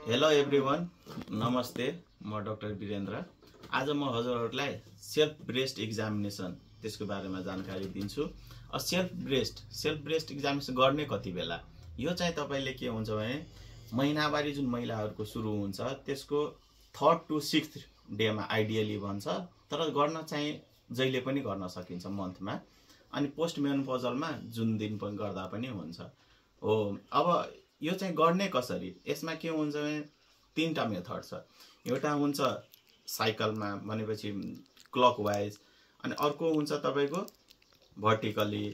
Hello everyone, नमस्ते। म doctor Birendra. आज म हजुरहरूलाई सेल्फ ब्रेस्ट एक्जामिनेसन त्यसको बारेमा जानकारी दिन्छु। सेल्फ ब्रेस्ट एक्जामिनेसन गर्ने कति बेला? यो चाहिँ तपाईले के हुन्छ भने महिनावारी जुन महिलाहरूको सुरु हुन्छ त्यसको 3rd to 6th डेमा आइडियली भन्छ, तर गर्न चाहिँ जहिले पनि गर्न सकिन्छ मन्थमा। अनि पोस्ट मेनोपजलमा जुन दिन पनि गर्दा पनि हुन्छ हो। अब यो चाहिँ गर्ने कसरी? यसमा के हुन्छ भने 3टा मेथड छ। एउटा हुन्छ साइकलमा भनेपछि क्लकवाइज, अनि अर्को हुन्छ तपाईको भर्टिकली,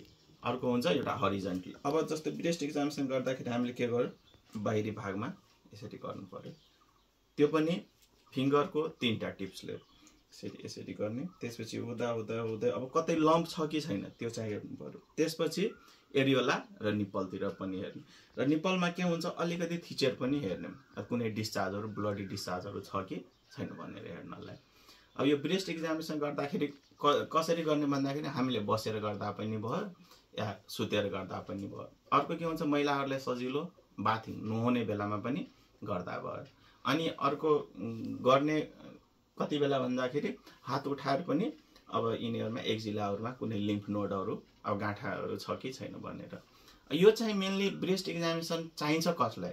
अर्को हुन्छ एउटा हरिजन्टली। अब जस्तो ब्रेस्ट एक्जामिनेसन गर्दाखेरि हामीले के गर्यो, बाहिरी भागमा यसरी गर्नु पर्यो। त्यो पनि फिंगरको 3टा टिप्सले यसरी गर्ने। त्यसपछि उदा अब कतै लम्प छ कि छैन त्यो चाहिँ हेर्नु पर्यो। त्यसपछि एरियोला र निप्पलतिर पनि हेर्ने, र निप्पलमा के हुन्छ अलिकति थिचेर पनि हेर्ने, कुनै डिस्चार्जहरु ब्लडी डिस्चार्जहरु छ कि छैन भनेर हेर्नलाई। अब यो ब्रेस्ट एक्जामिनेसन गर्दाखेरि कसरी गर्ने भन्दाखेरि हामीले बसेर गर्दा पनि भयो या सुतेर गर्दा पनि भयो। अर्को के हुन्छ महिलाहरुलाई सजिलो बाथिङ नुहाउने बेलामा पनि गर्दा भयो। अनि अर्को गर्ने कति बेला भन्दाखेरि हात उठाएर पनि अब यिनीहरुमा एक्जिलाहरुमा कुनै लिम्फ नोडहरु अब गाँठाहरु छ कि छैन भनेर। यो चाहिँ मेनली ब्रेस्ट एक्जामिनेसन चाहिन्छ कसलाई?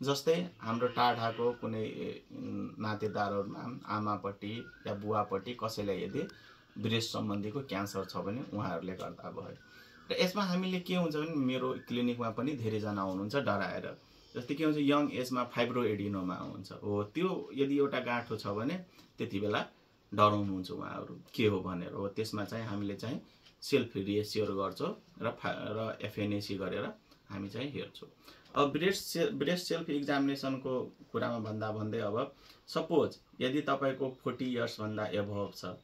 जस्तै हाम्रो टाढाको कुनै नातेदारहरुमा आमापट्टि या बुवापट्टि कसैलाई यदि ब्रेस्ट सम्बन्धीको क्यान्सर छ भने उहाँहरुले गर्दा भयो। र यसमा हामीले के हुन्छ भने मेरो क्लिनिकमा पनि धेरै जना आउनुहुन्छ डराएर। जस्तै के हुन्छ यङ एजमा फाइब्रोएडिनोमा हुन्छ हो, त्यो यदि एउटा गाँठो छ भने त्यतिबेला डराउनुहुन्छ उहाँहरु के हो भनेर हो। त्यसमा चाहिँ हामीले चाहिँ सेल्फ रिएस्योर गर्छौं र एफएनएसी गरेर हामी चाहिँ हेर्छौं। अब ब्रेस्ट सेल्फ एक्जामिनेसनको कुरामा भन्दै अब सपोज यदि तपाईको 40 इयर्स भन्दा एभव छ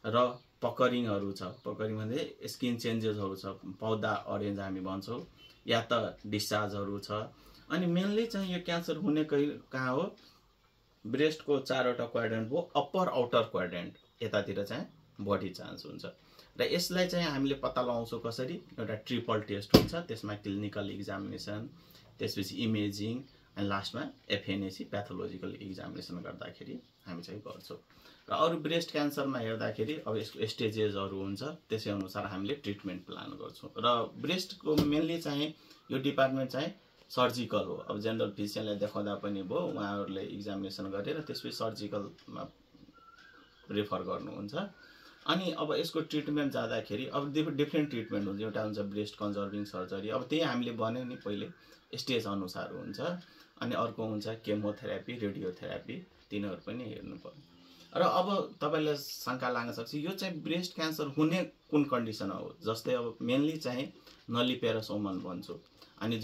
र पकरिङहरु छ, पकरिङ भन्दा स्किन चेन्जेसहरु छ, पौधा अरेन्ज हामी भन्छौं, या त डिस्चार्जहरु छ। अनि मेनली चाहिँ यो क्यान्सर हुने कहाँ हो? ब्रेस्टको 4वटा क्वाड्रेन्ट हो, अप्पर आउटर क्वाड्रेन्ट यतातिर चाहिँ बढी चान्स हुन्छ। र यसलाई चाहिँ हामीले पत्ता लगाउँछौं कसरी? एउटा ट्रिपल टेस्ट हुन्छ, त्यसमा क्लिनिकल एक्जामिनेसन, त्यसपछि इमेजिङ, अनि लास्टमा एफएनएसी प्याथोलोजिकल एक्जामिनेसन गर्दाखेरि हामी चाहिँ गर्छौं। र अरु ब्रेस्ट क्यान्सरमा हेर्दाखेरि अब यसको स्टेजेसहरु हुन्छ, त्यसै अनुसार हामीले ट्रिटमेन्ट प्लान गर्छौं। र ब्रेस्टको मेनली चाहिँ यो डिपार्टमेन्ट चाहिँ सर्जिकल हो। अब जनरल फिजिशियनलाई देखाउँदा पनि भयो, उहाँहरुले एक्जामिनेसन गरेर त्यसपछि सर्जिकलमा रेफर गर्नुहुन्छ। अनि अब यसको ट्रिटमेन्ट जाँदाखेरि अब डिफरेन्ट ट्रिटमेन्ट हुन्छ। एउटा हुन्छ ब्रेस्ट कन्जर्भिङ सर्जरी, अब त्यही हामीले भन्यौ नि पहिले स्टेज अनुसार हुन्छ। अनि अर्को हुन्छ केमोथेरापी, रेडियोथेरापी, तिनीहरु पनि हेर्नु पर्यो। र अब तपाईलाई शंका लाग्न सक्छ यो चाहिँ ब्रेस्ट क्यान्सर हुने कुन कन्डिसन हो? जस्तै अब मेनली चाहिँ नलिपेरस वुमन भन्छौं, अनि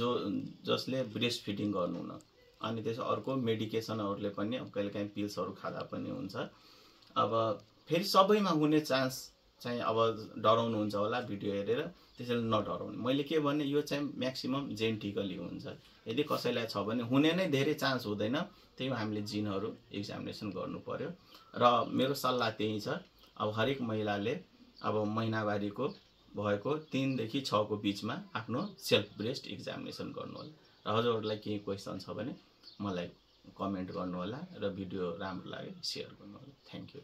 जसले ब्रेस्ट फिडिङ गर्नु न, अनि त्यसो अर्को मेडिकेसनहरुले पनि अब कहिलेकाहीँ पिल्सहरु खादा पनि हुन्छ। अब फेरि सबैमा हुने चान्स चाहिँ अब डराउनुहुन्छ होला भिडियो हेरेर, त्यसैले नडराउनु। मैले के भने यो चाहिँ म्याक्सिमम जेनेटिकली हुन्छ। यदि कसैलाई छ भने हुने नै धेरै चान्स हुँदैन, त्यही हामीले जिनहरु एक्जामिनेसन गर्नु पर्यो। र मेरो सल्लाह त्यही छ, अब हरेक महिलाले अब महिनावारीको भएको 3 देखि 6 को बीचमा आफ्नो सेल्फ ब्रेस्ट एक्जामिनेसन गर्नु होला। र हजुरहरुलाई केही क्वेशन छ भने मलाई कमेन्ट गर्नु होला, र भिडियो राम्रो लाग्यो शेयर गर्नु होला। Thank you.